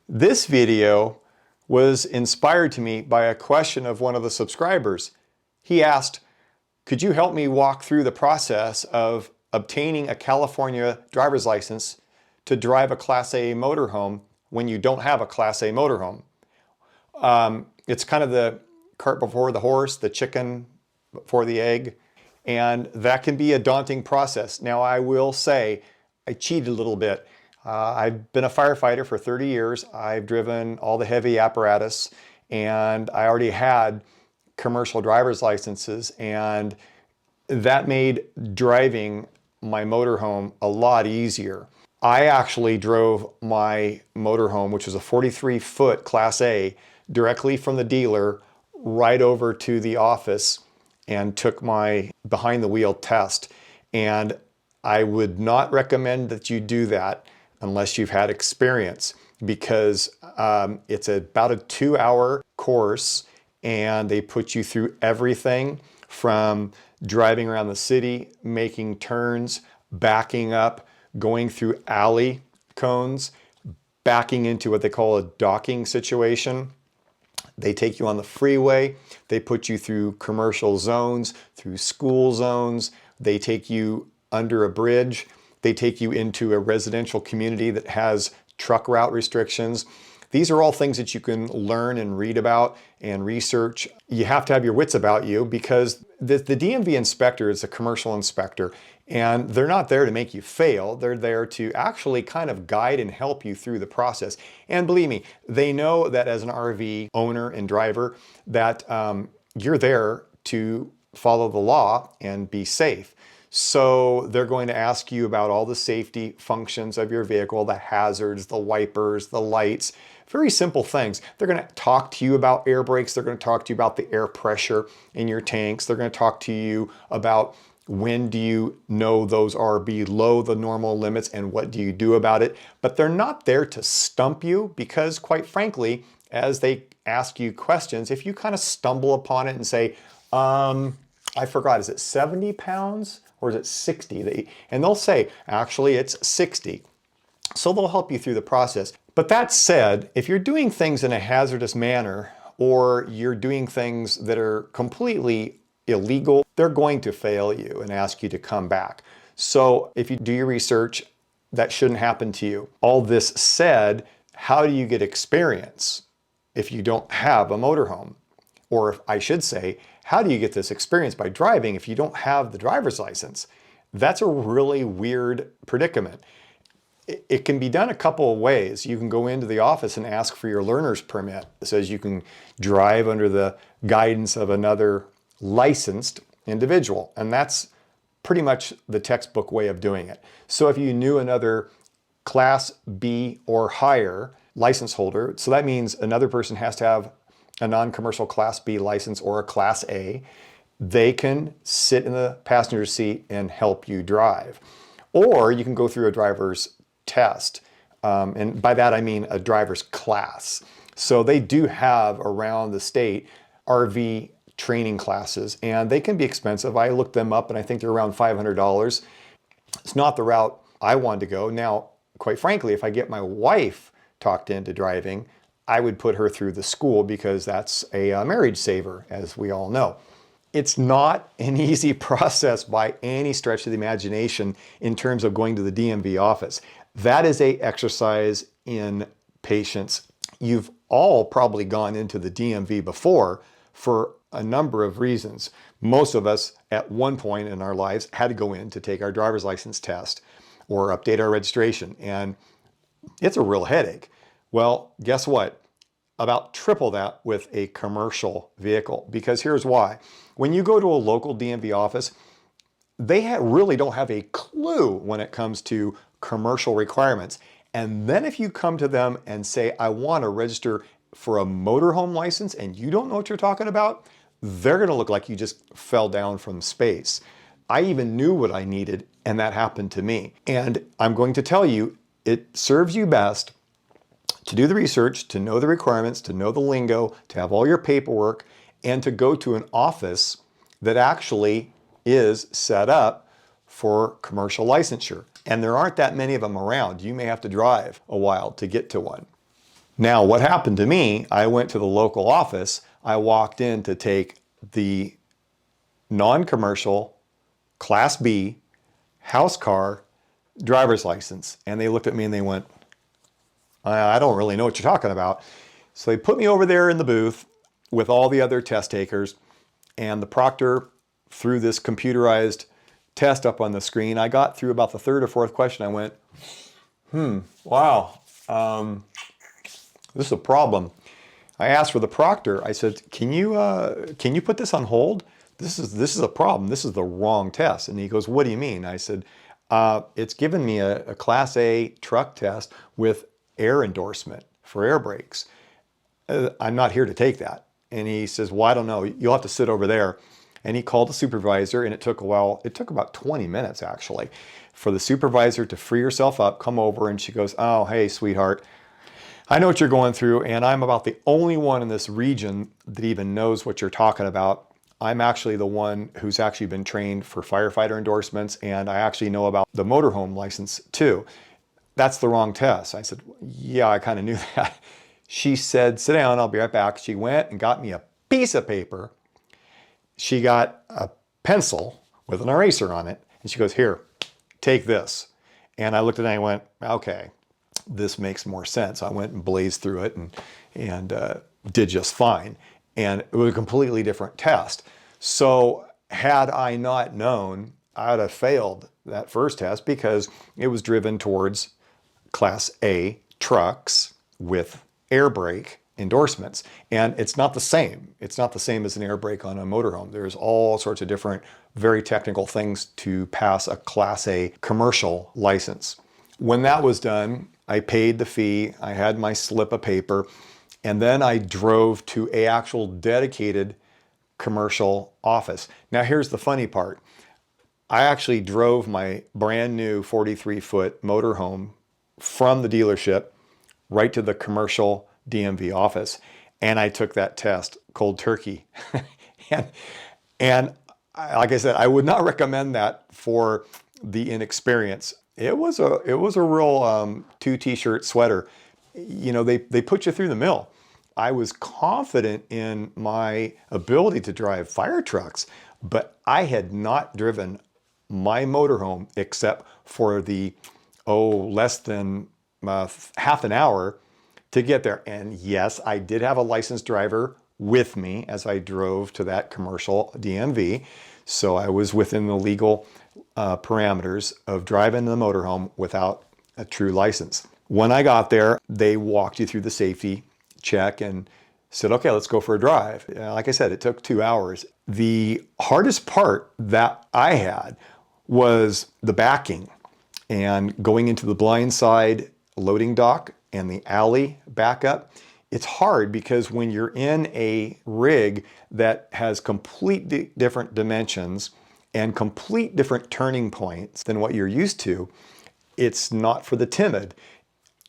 This video was inspired to me by a question of one of the subscribers. He asked, could you help me walk through the process of obtaining a California driver's license to drive a Class A motorhome when you don't have a Class A motorhome? It's kind of the cart before the horse, the chicken before the egg, and that can be a daunting process. Now, I will say I cheated a little bit. I've been a firefighter for 30 years. I've driven all the heavy apparatus, and I already had commercial driver's licenses, and that made driving my motorhome a lot easier. I actually drove my motorhome, which was a 43-foot Class A, directly from the dealer right over to the office and took my behind the wheel test. And I would not recommend that you do that unless you've had experience, because it's about a 2-hour course, and they put you through everything from driving around the city, making turns, backing up, going through alley cones, backing into what they call a docking situation. They take you on the freeway, they put you through commercial zones, through school zones, they take you under a bridge, they take you into a residential community that has truck route restrictions. These are all things that you can learn and read about and research. You have to have your wits about you, because the DMV inspector is a commercial inspector, and they're not there to make you fail. They're there to actually kind of guide and help you through the process. And believe me, they know that as an RV owner and driver that you're there to follow the law and be safe. So they're going to ask you about all the safety functions of your vehicle, the hazards, the wipers, the lights, very simple things. They're going to talk to you about air brakes. They're going to talk to you about the air pressure in your tanks. They're going to talk to you about when do you know those are below the normal limits and what do you do about it. But they're not there to stump you, because quite frankly, as they ask you questions, if you kind of stumble upon it and say, I forgot, is it 70 pounds or is it 60? And they'll say, actually, it's 60. So they'll help you through the process. But that said, if you're doing things in a hazardous manner, or you're doing things that are completely illegal, they're going to fail you and ask you to come back. So if you do your research, that shouldn't happen to you. All this said, how do you get experience if you don't have a motorhome? Or if I should say, how do you get this experience by driving if you don't have the driver's license? That's a really weird predicament. It can be done a couple of ways. You can go into the office and ask for your learner's permit. It says you can drive under the guidance of another licensed individual. And that's pretty much the textbook way of doing it. So if you knew another Class B or higher license holder, so that means another person has to have a non-commercial Class B license or a Class A, they can sit in the passenger seat and help you drive. Or you can go through a driver's test. And by that I mean a driver's class. So they do have around the state RV training classes, and they can be expensive. I looked them up and I think they're around $500. It's not the route I wanted to go. Now, quite frankly, if I get my wife talked into driving, I would put her through the school, because that's a marriage saver, as we all know. It's not an easy process by any stretch of the imagination in terms of going to the DMV office. That is an exercise in patience. You've all probably gone into the DMV before for a number of reasons. Most of us at one point in our lives had to go in to take our driver's license test or update our registration, and it's a real headache. Well, guess what? About triple that with a commercial vehicle, because here's why. When you go to a local DMV office, they really don't have a clue when it comes to commercial requirements. And then if you come to them and say, I want to register for a motorhome license, and you don't know what you're talking about, they're going to look like you just fell down from space. I even knew what I needed, and that happened to me. And I'm going to tell you, it serves you best to do the research, to know the requirements, to know the lingo, to have all your paperwork, and to go to an office that actually is set up for commercial licensure. And there aren't that many of them around. You may have to drive a while to get to one. Now, what happened to me, I went to the local office. I walked in to take the non-commercial Class B Housecar driver's license. And they looked at me and they went, I don't really know what you're talking about. So they put me over there in the booth with all the other test takers, and the proctor threw this computerized test up on the screen. I got through about the third or fourth question. I went, wow, this is a problem. I asked for the proctor. I said, can you put this on hold? This is a problem. This is the wrong test. And he goes, what do you mean? I said, it's given me a Class A truck test with air endorsement for air brakes. I'm not here to take that. And he says, well, I don't know. You'll have to sit over there. And he called the supervisor, and it took a while. It took about 20 minutes, actually, for the supervisor to free herself up, come over, and she goes, oh, hey, sweetheart, I know what you're going through, and I'm about the only one in this region that even knows what you're talking about. I'm actually the one who's actually been trained for firefighter endorsements, and I actually know about the motorhome license too. That's the wrong test. I said, yeah, I kind of knew that. She said, sit down, I'll be right back. She went and got me a piece of paper. She got a pencil with an eraser on it, and she goes, here, take this. And I looked at it and I went, okay, this makes more sense. I went and blazed through it and did just fine. And it was a completely different test. So had I not known, I'd have failed that first test because it was driven towards Class A trucks with air brake endorsements. And it's not the same. It's not the same as an air brake on a motorhome. There's all sorts of different, very technical things to pass a Class A commercial license. When that was done, I paid the fee, I had my slip of paper, and then I drove to an actual dedicated commercial office. Now here's the funny part. I actually drove my brand new 43-foot motorhome from the dealership right to the commercial DMV office, and I took that test cold turkey. and like I said, I would not recommend that for the inexperienced. It was a real 2-t-shirt sweater. You know, they put you through the mill. I was confident in my ability to drive fire trucks, but I had not driven my motorhome except for the less than half an hour to get there. And yes, I did have a licensed driver with me as I drove to that commercial DMV. So I was within the legal parameters of driving the motorhome without a true license. When I got there, they walked you through the safety check and said, okay, let's go for a drive. Like I said, it took 2 hours. The hardest part that I had was the backing and going into the blind side loading dock and the alley backup. It's hard because when you're in a rig that has completely different dimensions and complete different turning points than what you're used to, it's not for the timid.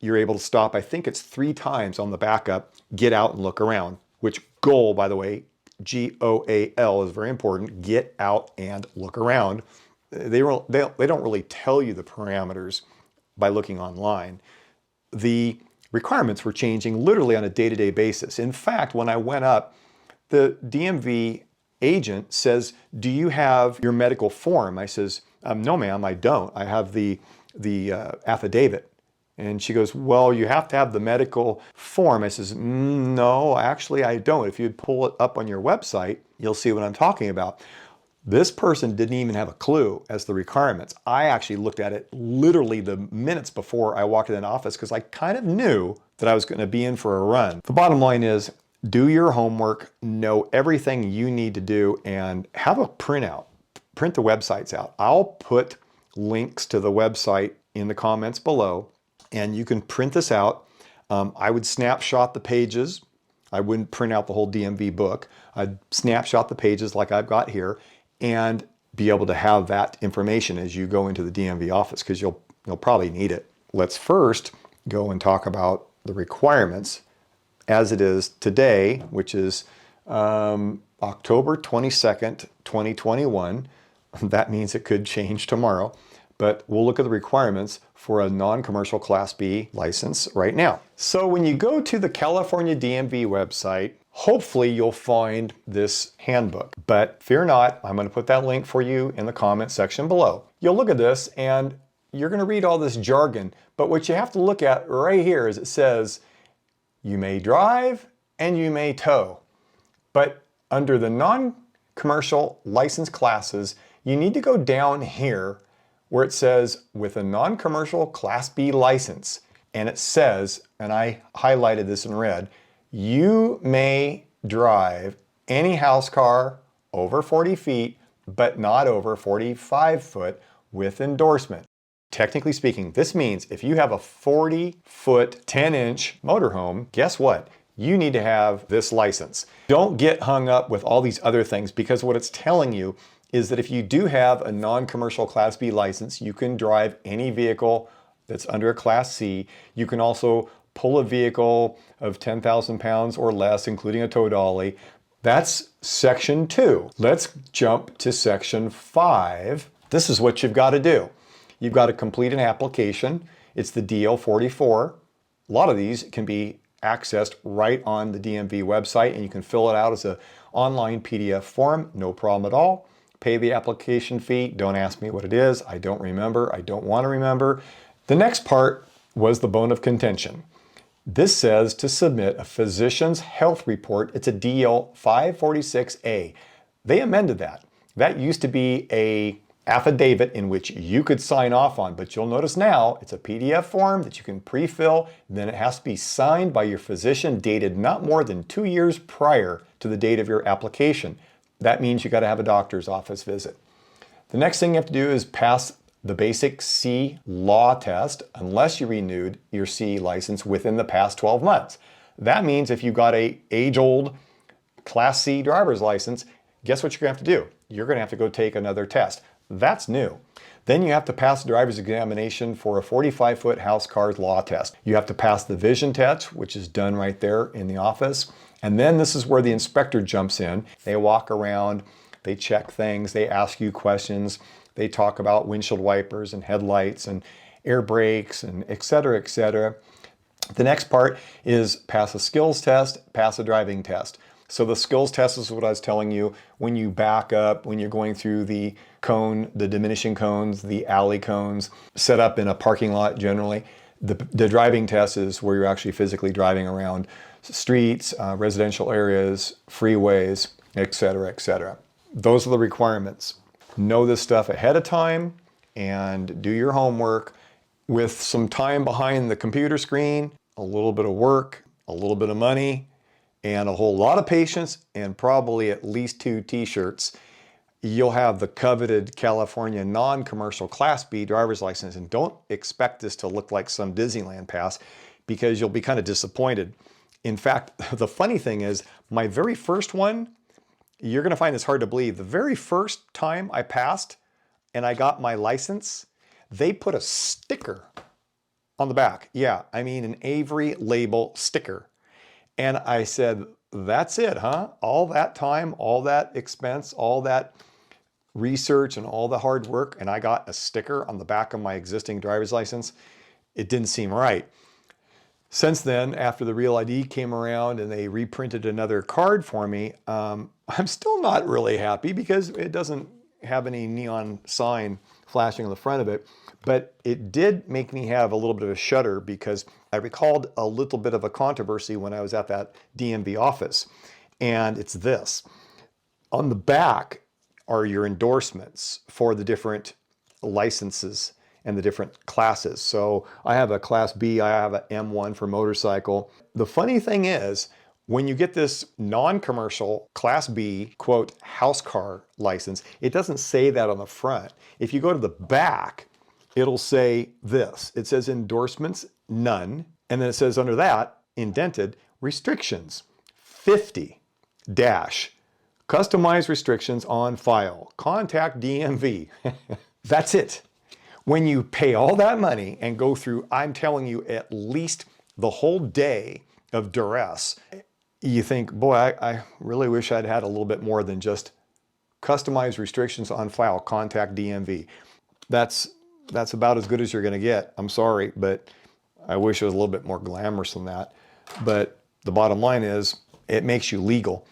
You're able to stop, I think it's 3 times on the backup, get out and look around, which goal, by the way, G-O-A-L is very important, get out and look around. They don't really tell you the parameters by looking online. The requirements were changing literally on a day-to-day basis. In fact, when I went up, the DMV agent says, do you have your medical form? I says, no ma'am, I don't. I have the affidavit. And she goes, well, you have to have the medical form. I says, no, actually I don't. If you'd pull it up on your website, you'll see what I'm talking about. This person didn't even have a clue as the requirements. I actually looked at it literally the minutes before I walked in an office because I kind of knew that I was going to be in for a run. The bottom line is, do your homework, know everything you need to do, and have a printout. Print the websites out. I'll put links to the website in the comments below, and you can print this out. I would snapshot the pages. I wouldn't print out the whole DMV book. I'd snapshot the pages like I've got here and be able to have that information as you go into the DMV office because you'll probably need it. Let's first go and talk about the requirements as it is today, which is October 22nd, 2021. That means it could change tomorrow. but we'll look at the requirements for a non-commercial Class B license right now. So when you go to the California DMV website, hopefully you'll find this handbook. But fear not, I'm going to put that link for you in the comment section below. You'll look at this and you're going to read all this jargon, but what you have to look at right here is it says you may drive and you may tow. But under the non-commercial license classes, you need to go down here where it says with a non-commercial Class B license, and it says, and I highlighted this in red, you may drive any house car over 40 feet, but not over 45 foot with endorsement. Technically speaking, this means if you have a 40-foot, 10-inch motorhome, guess what? You need to have this license. Don't get hung up with all these other things, because what it's telling you is that if you do have a non-commercial Class B license, you can drive any vehicle that's under a Class C. You can also pull a vehicle of 10,000 pounds or less, including a tow dolly. That's section 2. Let's jump to section 5. This is what you've got to do. You've got to complete an application. It's the DL44. A lot of these can be accessed right on the DMV website, and you can fill it out as an online PDF form, no problem at all. Pay the application fee. Don't ask me what it is. I don't remember. I don't want to remember. The next part was the bone of contention. This says to submit a physician's health report. It's a DL 546A. They amended that. That used to be a affidavit in which you could sign off on, but you'll notice now it's a PDF form that you can pre-fill. Then it has to be signed by your physician, dated not more than 2 years prior to the date of your application. That means you got to have a doctor's office visit. The next thing you have to do is pass the basic C law test unless you renewed your C license within the past 12 months. That means if you got a age-old Class C driver's license, guess what you're going to have to do? You're going to have to go take another test. That's new. Then you have to pass the driver's examination for a 45-foot Housecar law test. You have to pass the vision test, which is done right there in the office. And then this is where the inspector jumps in. They walk around, they check things, they ask you questions, they talk about windshield wipers and headlights and air brakes and et cetera, et cetera. The next part is pass a skills test, pass a driving test. So the skills test is what I was telling you, when you back up, when you're going through the cone, the diminishing cones, the alley cones, set up in a parking lot generally. The driving test is where you're actually physically driving around streets, residential areas, freeways, et cetera, et cetera. Those are the requirements. Know this stuff ahead of time and do your homework with some time behind the computer screen, a little bit of work, a little bit of money, and a whole lot of patience, and probably at least 2 t-shirts. You'll have the coveted California non-commercial Class B driver's license. And don't expect this to look like some Disneyland pass, because you'll be kind of disappointed. In fact, the funny thing is, my very first one, you're going to find this hard to believe. The very first time I passed and I got my license, they put a sticker on the back. Yeah, I mean an Avery label sticker. And I said, that's it, huh? All that time, all that expense, all that research and all the hard work, and I got a sticker on the back of my existing driver's license. It didn't seem right. Since then, after the Real ID came around and they reprinted another card for me, I'm still not really happy because it doesn't have any neon sign flashing on the front of it. But it did make me have a little bit of a shudder, because I recalled a little bit of a controversy when I was at that DMV office. And it's this. On the back are your endorsements for the different licenses and the different classes. So I have a Class B, I have a M1 for motorcycle. The funny thing is, when you get this non-commercial Class B, quote, Housecar license, it doesn't say that on the front. If you go to the back, it'll say this. It says endorsements, none. And then it says under that, indented, restrictions, 50 dash, customized restrictions on file, contact DMV. That's it. When you pay all that money and go through, I'm telling you, at least the whole day of duress, you think, boy, I really wish I'd had a little bit more than just customized restrictions on file, contact DMV. That's that's about as good as you're going to get. I'm sorry, but I wish it was a little bit more glamorous than that. But the bottom line is it makes you legal.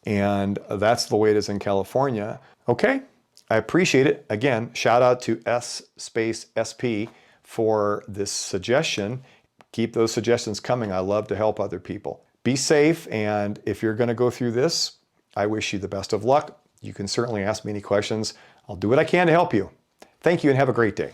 And that's the way it is in California. Okay, I appreciate it. Again, shout out to S_SP for this suggestion. Keep those suggestions coming. I love to help other people. Be safe, and if you're going to go through this, I wish you the best of luck. You can certainly ask me any questions. I'll do what I can to help you. Thank you and have a great day.